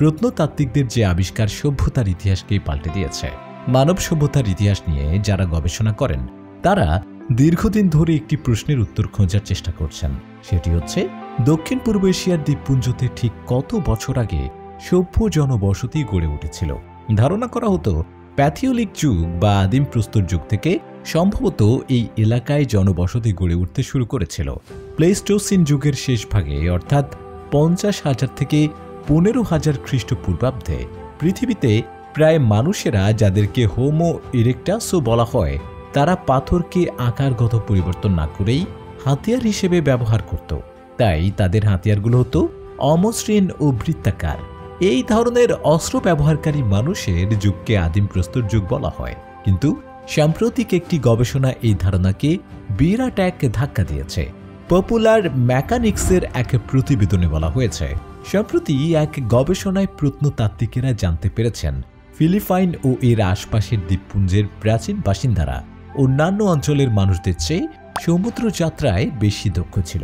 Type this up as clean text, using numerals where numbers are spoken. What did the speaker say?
প্রত্নতাত্ত্বিকদের যে আবিষ্কার সভ্যতার ইতিহাসকেই পাল্টে দিয়েছে। মানব সভ্যতার ইতিহাস নিয়ে যারা গবেষণা করেন তারা দীর্ঘদিন ধরে একটি প্রশ্নের উত্তর খোঁজার চেষ্টা করছেন। সেটি হচ্ছে, দক্ষিণ পূর্ব এশিয়ার দ্বীপপুঞ্জতে ঠিক কত বছর আগে সভ্য জনবসতি গড়ে উঠেছিল। ধারণা করা হতো প্যাথিওলিক যুগ বা আদিম প্রস্তর যুগ থেকে সম্ভবত এই এলাকায় জনবসতি গড়ে উঠতে শুরু করেছিল। প্লেস্টোসিন যুগের শেষ ভাগে অর্থাৎ 50,000 থেকে 15,000 খ্রিস্টপূর্বাব্দে পৃথিবীতে প্রায় মানুষেরা, যাদেরকে হোমো ইরেক্টাসও বলা হয়, তারা পাথরকে আকারগত পরিবর্তন না করেই হাতিয়ার হিসেবে ব্যবহার করত। তাই তাদের হাতিয়ারগুলো হতো অমসৃণ ও বৃত্তাকার। এই ধরনের অস্ত্র ব্যবহারকারী মানুষের যুগকে আদিম প্রস্তর যুগ বলা হয়। কিন্তু সাম্প্রতিক একটি গবেষণা এই ধারণাকে বিরাট এক ধাক্কা দিয়েছে। পপুলার মেকানিক্সের এক প্রতিবেদনে বলা হয়েছে, সম্প্রতি এক গবেষণায় প্রত্নতাত্ত্বিকেরা জানতে পেরেছেন ফিলিপাইন ও এর আশপাশের দ্বীপপুঞ্জের প্রাচীন বাসিন্দারা অন্যান্য অঞ্চলের মানুষদের চেয়ে সমুদ্র যাত্রায় বেশি দক্ষ ছিল।